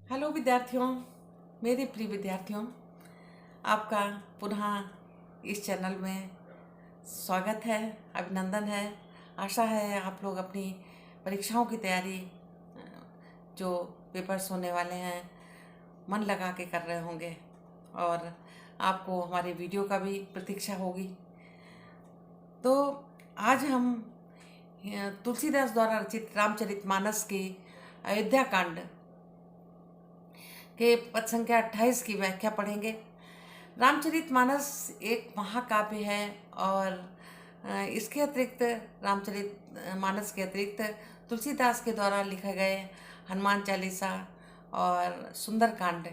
Hello विद्यार्थियों, मेरे प्रिय विद्यार्थियों, आपका पुनः इस चैनल में स्वागत है, अभिनंदन है। आशा है आप लोग अपनी परीक्षाओं की तैयारी जो पेपर्स होने वाले हैं मन लगा के कर रहे होंगे और आपको हमारे वीडियो का भी प्रतीक्षा होगी। तो आज हम तुलसीदास द्वारा रचित रामचरितमानस की अयोध्या कांड के पद संख्या 28 की व्याख्या पढ़ेंगे। रामचरितमानस एक महाकाव्य है और इसके अतिरिक्त रामचरितमानस के अतिरिक्त तुलसीदास के द्वारा लिखे गए हनुमान चालीसा और सुंदरकांड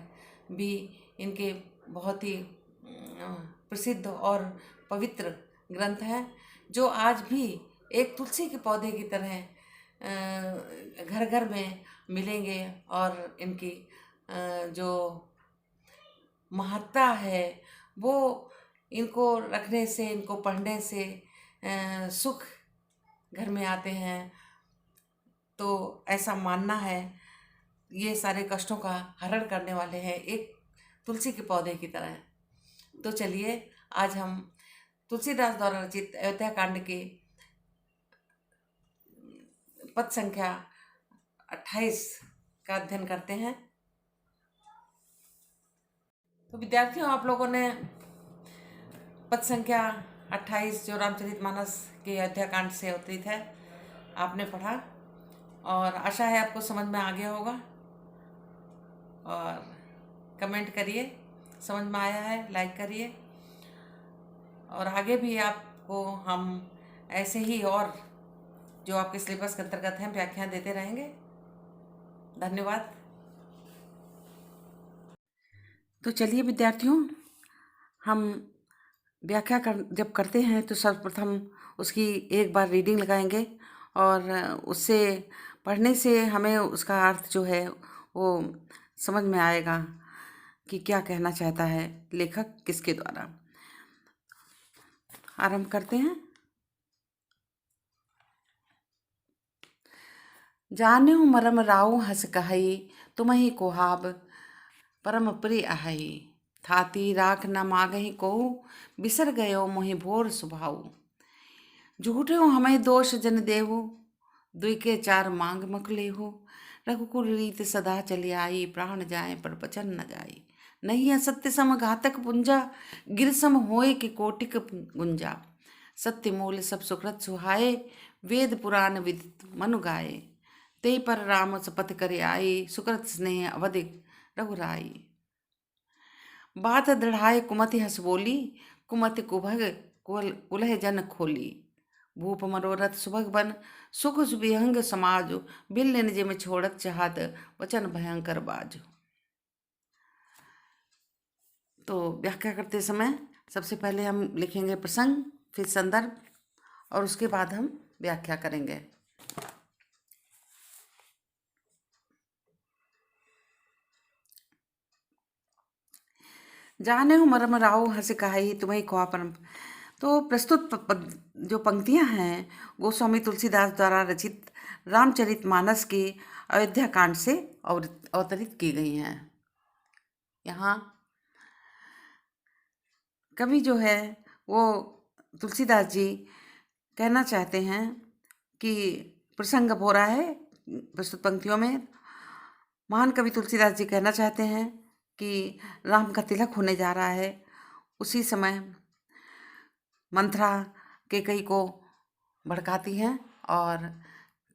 भी इनके बहुत ही प्रसिद्ध और पवित्र ग्रंथ हैं, जो आज भी एक तुलसी के पौधे की तरह घर घर में मिलेंगे और इनकी जो महत्ता है वो इनको रखने से, इनको पढ़ने से सुख घर में आते हैं। तो ऐसा मानना है, ये सारे कष्टों का हरण करने वाले हैं, एक तुलसी के पौधे की तरह। तो चलिए आज हम तुलसीदास द्वारा रचित अयोध्या कांड के पद संख्या 28 का अध्ययन करते हैं। तो विद्यार्थियों, आप लोगों ने पद संख्या 28 जो रामचरितमानस के अयोध्या कांड से अवतरित है आपने पढ़ा और आशा है आपको समझ में आ गया होगा। और कमेंट करिए, समझ में आया है, लाइक करिए। और आगे भी आपको हम ऐसे ही और जो आपके सिलेबस के अंतर्गत हैं व्याख्यान देते रहेंगे। धन्यवाद। तो चलिए विद्यार्थियों, हम व्याख्या जब करते हैं तो सर्वप्रथम उसकी एक बार रीडिंग लगाएंगे और उससे पढ़ने से हमें उसका अर्थ जो है वो समझ में आएगा कि क्या कहना चाहता है लेखक किसके द्वारा। आरंभ करते हैं। जान्यो मरम राउ हस कहई, तुम्हि कोहाब परम प्रिय आहई। थाती राख न मागहि कोहु, बिसर गयो मोहि भोर सुभाऊ। झूठे हमें दोष जन देहु, दुई के चार मांग मक लेहु। रघुकुल रीत सदा चली आई, प्राण जाए पर बचन न जाई। नहीं असत्य सम घातक पुंजा, गिर सम होए कि कोटिक गुंजा। सत्य मूल सब सुकृत सुहाए, वेद पुराण विदित मनु गाए। ते पर राम सपथ करे आई, सुकृत स्नेह अवधिक रघुराई। बात दृढ़ाए कुमति हस बोली, कुमति कुभग कुलह जन खोली। भूप मनोरथ सुभग बन, सुख विहंग समाज। बिल निज में छोड़त चाहत, वचन भयंकर बाज। तो व्याख्या करते समय सबसे पहले हम लिखेंगे प्रसंग, फिर संदर्भ और उसके बाद हम व्याख्या करेंगे। जाने हो मरम राव हंस कहाई, तुम्हें खुआ परम। तो प्रस्तुत जो पंक्तियां हैं वो स्वामी तुलसीदास द्वारा रचित रामचरितमानस के अयोध्या कांड से अवतरित की गई हैं। यहाँ कवि जो है वो तुलसीदास जी कहना चाहते हैं कि प्रसंग अब हो रहा है प्रस्तुत पंक्तियों में। महान कवि तुलसीदास जी कहना चाहते हैं कि राम का तिलक होने जा रहा है। उसी समय मंथरा कैकेयी को भड़काती हैं और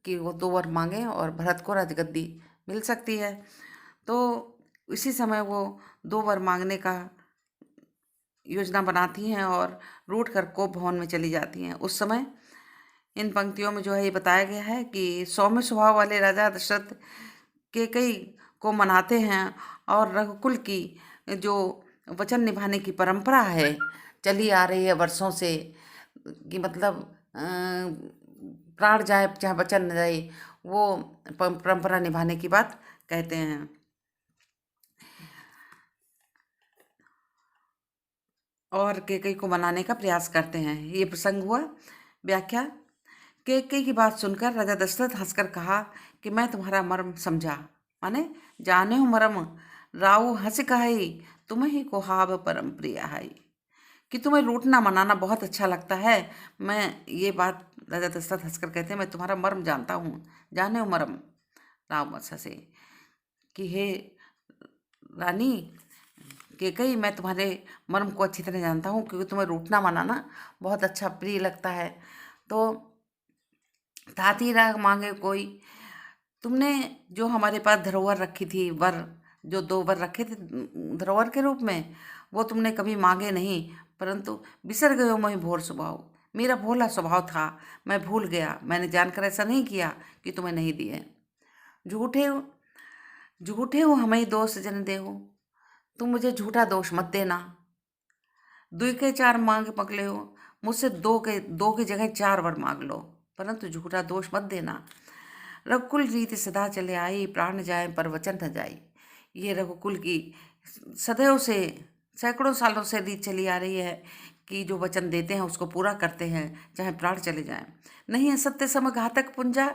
कि वो 2 वर मांगे और भरत को राजगद्दी मिल सकती है। तो इसी समय वो 2 वर मांगने का योजना बनाती हैं और रूठ कर कोप भवन में चली जाती हैं। उस समय इन पंक्तियों में जो है ये बताया गया है कि सौम्य स्वभाव वाले राजा दशरथ कैकेयी को मनाते हैं और रघुकुल की जो वचन निभाने की परंपरा है, चली आ रही है वर्षों से, कि मतलब प्राण जाए चाहे वचन न जाए, वो परंपरा निभाने की बात कहते हैं। और कैकेयी को मनाने का प्रयास करते हैं। ये प्रसंग हुआ। व्याख्या। कैकेयी की बात सुनकर राजा दशरथ हंसकर कहा कि मैं तुम्हारा मर्म समझा। माने जाने हो मरम राऊ हंस कहाई तुम्हें ही कुहाब परम प्रिय हाई, कि तुम्हें रूठना मनाना बहुत अच्छा लगता है। मैं ये बात राजा दशरथ हंसकर कहते हैं, मैं तुम्हारा मर्म जानता हूँ। जाने हो मर्म, राम हंसे कि हे रानी कैकई, मैं तुम्हारे मर्म को अच्छी तरह जानता हूँ, क्योंकि तुम्हें रूठना मनाना बहुत अच्छा प्रिय लगता है। तो ताती राग मांगे कोई, तुमने जो हमारे पास धरोहर रखी थी, वर, जो 2 वर रखे थे धरोहर के रूप में, वो तुमने कभी मांगे नहीं, परंतु बिसर गए हो मोहि भोर स्वभाव। मेरा भोला स्वभाव था, मैं भूल गया, मैंने जानकर ऐसा नहीं किया कि तुम्हें नहीं दिए। झूठे हो, झूठे हो हमें दोष जन दे हो, तुम मुझे झूठा दोष मत देना। दुई के 4 मांग पकले हो, मुझसे 2 की जगह 4 वर मांग लो, परंतु झूठा दोष मत देना। रघुकुल रीति सदा चले आई, प्राण जाए पर वचन न जाई। ये रघुकुल की सदैव से, सैकड़ों सालों से रीत चली आ रही है कि जो वचन देते हैं उसको पूरा करते हैं, चाहे प्राण चले जाएं। नहीं है सत्य सम घातक पुंजा,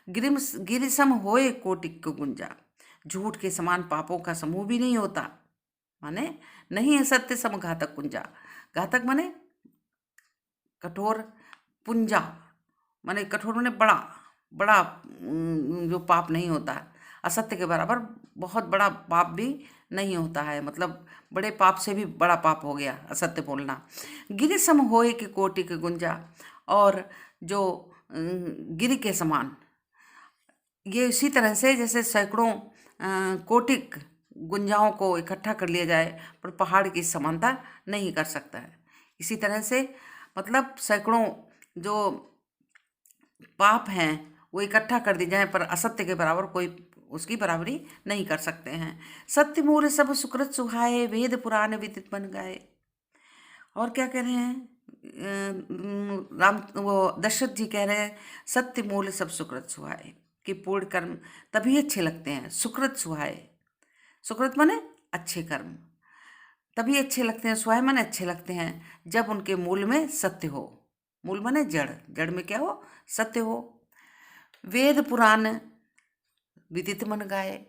गिरि सम होए कोटि को गुंजा। झूठ के समान पापों का समूह भी नहीं होता। माने नहीं है सत्य सम घातक पुंजा, घातक माने कठोर, पुंजा माने कठोर माने बड़ा बड़ा जो पाप नहीं होता है, असत्य के बराबर बहुत बड़ा पाप भी नहीं होता है। मतलब बड़े पाप से भी बड़ा पाप हो गया असत्य बोलना। गिरि सम होए कि कोटि के गुंजा, और जो गिरि के समान, ये इसी तरह से जैसे सैकड़ों कोटिक गुंजाओं को इकट्ठा कर लिया जाए पर पहाड़ की समानता नहीं कर सकता है। इसी तरह से मतलब सैकड़ों जो पाप हैं वो इकट्ठा कर दी जाए पर असत्य के बराबर कोई उसकी बराबरी नहीं कर सकते हैं। सत्य मूल सब सुकृत सुहाए, वेद पुराण विदित बन गए। और क्या कह रहे हैं राम, वो दशरथ जी कह रहे हैं सत्य मूल सब सुकृत सुहाए, कि पूर्ण कर्म तभी अच्छे लगते हैं। सुकृत सुहाए, सुकृत माने अच्छे कर्म, तभी अच्छे लगते हैं, सुहाए माने अच्छे लगते हैं जब उनके मूल में सत्य हो। मूल माने जड़, जड़ में क्या हो, सत्य हो। वेद पुराण विदित मन गाए,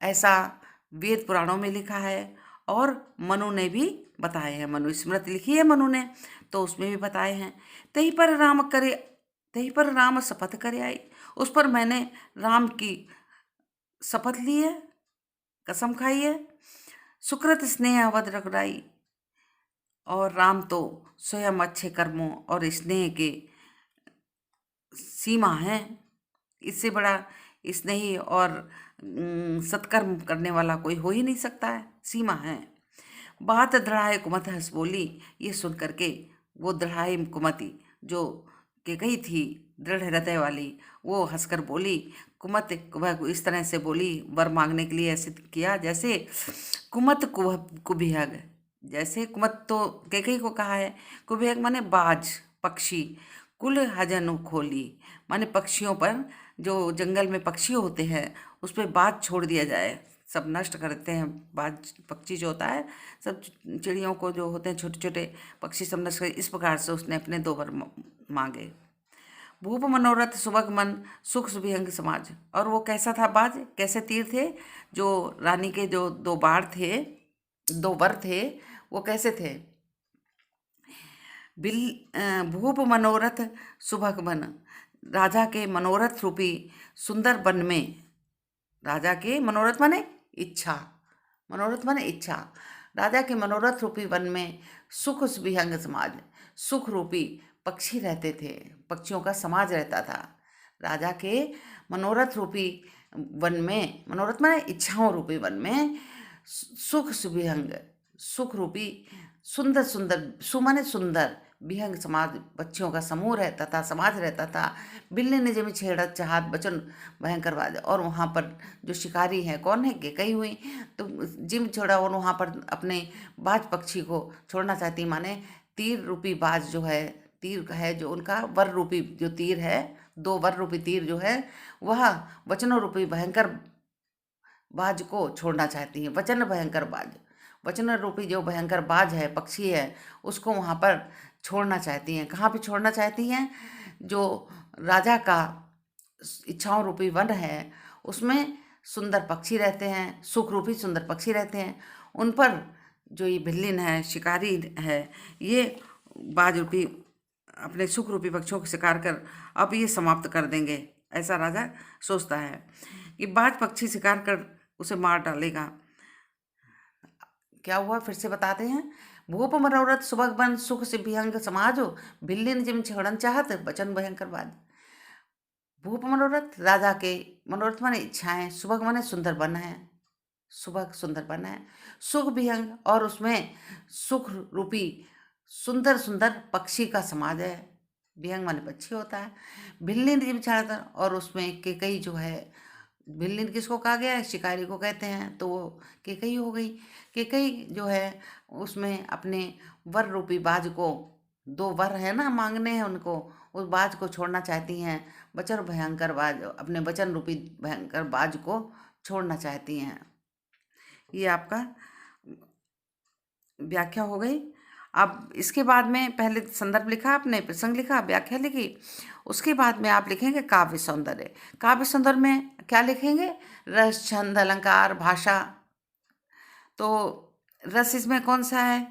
ऐसा वेद पुराणों में लिखा है और मनु ने भी बताए हैं। मनु स्मृति लिखी है मनु ने, तो उसमें भी बताए हैं। तही पर राम करे, तही पर राम शपथ करे आई, उस पर मैंने राम की शपथ ली है, कसम खाई है। सुकृत स्नेह अवध रघुराई, और राम तो स्वयं अच्छे कर्मों और स्नेह के सीमा है। इससे बड़ा स्नेही और सत्कर्म करने वाला कोई हो ही नहीं सकता है, सीमा है। बात दृढ़ाए कुमति हंस बोली, ये सुन करके वो दृढ़ाई कुमति जो कैकई थी दृढ़ हृदय वाली, वो हंसकर बोली। कुमत वह इस तरह से बोली, वर मांगने के लिए ऐसे किया जैसे कुमत कुभियग, जैसे कुमत तो कैकई को कहा है, कुभियग माने बाज पक्षी, कुल हजन खोली माने पक्षियों पर, जो जंगल में पक्षी होते हैं उस पर बाज छोड़ दिया जाए, सब नष्ट करते हैं। बाज पक्षी जो होता है, सब चिड़ियों को जो होते हैं छोटे छोटे पक्षी सब नष्ट कर, इस प्रकार से उसने अपने 2 वर मांगे। भूप मनोरथ सुबह मन सुख सुभिहंग समाज, और वो कैसा था बाज, कैसे तीर थे, जो रानी के जो 2 बाण थे, 2 वर थे, वो कैसे थे। बिल भूप मनोरथ सुबह मन, राजा के मनोरथ रूपी सुंदर वन में, राजा के मनोरथ माने इच्छा, मनोरथ माने इच्छा, राजा के मनोरथ रूपी वन में सुख विहंग समाज, सुख रूपी पक्षी रहते थे, पक्षियों का समाज रहता था। राजा के मनोरथ रूपी वन में, मनोरथ माने इच्छाओं रूपी वन में सुख सुविहंग, सुख रूपी सुंदर सुंदर, सुमाने सुंदर, विहंग समाज, बच्चियों का समूह रहता था, समाज रहता था। बिल्ली ने जमी छेड़त चाहत बचन भयंकर बाज, और वहाँ पर जो शिकारी हैं कौन है, कैकई हुई, तो जिम छोड़ा और वहाँ पर अपने बाज पक्षी को छोड़ना चाहती, माने तीर रूपी बाज जो है, तीर है जो उनका, वर रूपी जो तीर है, 2 वर रूपी तीर जो है, वह वचनों रूपी भयंकर बाज को छोड़ना चाहती हैं। वचन भयंकर बाज, वचन रूपी जो भयंकर बाज है, पक्षी है, उसको वहाँ पर छोड़ना चाहती हैं। कहाँ पे छोड़ना चाहती हैं, जो राजा का इच्छाओं रूपी वन है उसमें सुंदर पक्षी रहते हैं, सुख रूपी सुंदर पक्षी रहते हैं, उन पर जो ये भिल्लिन है, शिकारी है, ये बाज रूपी अपने सुख रूपी पक्षियों को शिकार कर अब ये समाप्त कर देंगे, ऐसा राजा सोचता है कि बाज पक्षी शिकार कर उसे मार डालेगा। क्या हुआ फिर से बताते हैं। भूप मनोरथ सुबह बन सुख से विहंग समाजो, भिल्लिन जिम छेड़न चाहत बचन भयंकर बाद। भूप मनोरथ राजा के मनोरथ माने इच्छाएं, सुबह माने सुंदर बन है, सुबह सुंदर बन है, सुख विहंग और उसमें सुख रूपी सुंदर सुंदर पक्षी का समाज है। विहंग माने पक्षी होता है। भिल्लिन जिम छाड़ता और उसमें केकई जो है, भिल्लिन किसको कहा गया है, शिकारी को कहते हैं, तो वो केकई हो गई। केकई जो है उसमें अपने वर रूपी बाज को, दो वर है ना मांगने हैं उनको, उस बाज को छोड़ना चाहती हैं। वचन भयंकर बाज, अपने वचन रूपी भयंकर बाज को छोड़ना चाहती हैं। ये आपका व्याख्या हो गई। अब इसके बाद में पहले संदर्भ लिखा आपने, प्रसंग लिखा, व्याख्या लिखी, उसके बाद में आप लिखेंगे काव्य सौंदर्य। काव्य सौंदर्य में क्या लिखेंगे, रस, छंद, अलंकार, भाषा। तो रस इसमें कौन सा है,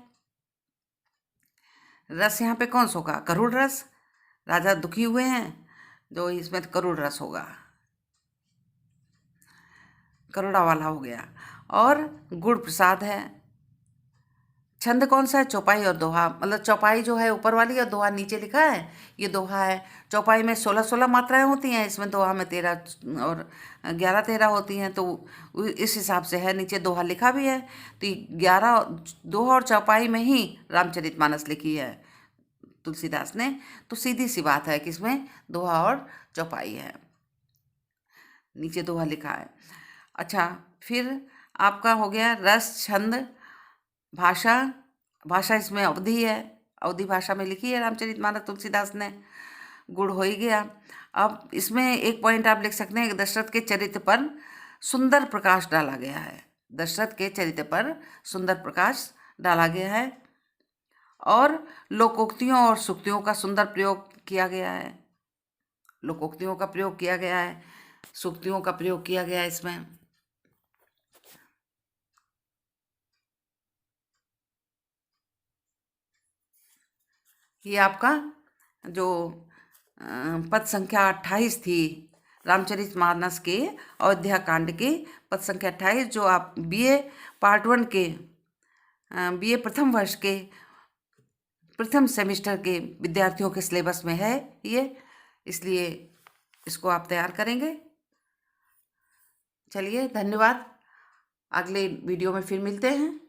रस यहाँ पे कौन सा होगा, करुण रस, राजा दुखी हुए हैं, जो इसमें करुण रस होगा, करुणा वाला हो गया। और गुड़ प्रसाद है। छंद कौन सा है, चौपाई और दोहा, मतलब चौपाई जो है ऊपर वाली और दोहा नीचे लिखा है, ये दोहा है। चौपाई में 16-16 मात्राएं होती हैं, इसमें दोहा में 13 और 11-13 होती हैं, तो इस हिसाब से है। नीचे दोहा लिखा भी है, तो 11 दोहा और चौपाई में ही रामचरितमानस लिखी है तुलसीदास ने, तो सीधी सी बात है कि इसमें दोहा और चौपाई है, नीचे दोहा लिखा है। अच्छा, फिर आपका हो गया रस, छंद, भाषा। भाषा इसमें अवधि है, अवधि भाषा में लिखी है रामचरितमानस तुलसीदास ने। गुण हो ही गया। अब इसमें एक पॉइंट आप लिख सकते हैं, दशरथ के चरित्र पर सुंदर प्रकाश डाला गया है। दशरथ के चरित्र पर सुंदर प्रकाश डाला गया है और लोकोक्तियों और सूक्तियों का सुंदर प्रयोग किया गया है। लोकोक्तियों का प्रयोग किया गया है, सूक्तियों का प्रयोग किया गया है इसमें। ये आपका जो पद संख्या 28 थी रामचरितमानस के अयोध्या कांड के, पद संख्या 28, जो आप बीए पार्ट 1 के, बीए प्रथम वर्ष के प्रथम सेमेस्टर के विद्यार्थियों के सिलेबस में है ये, इसलिए इसको आप तैयार करेंगे। चलिए, धन्यवाद। अगले वीडियो में फिर मिलते हैं।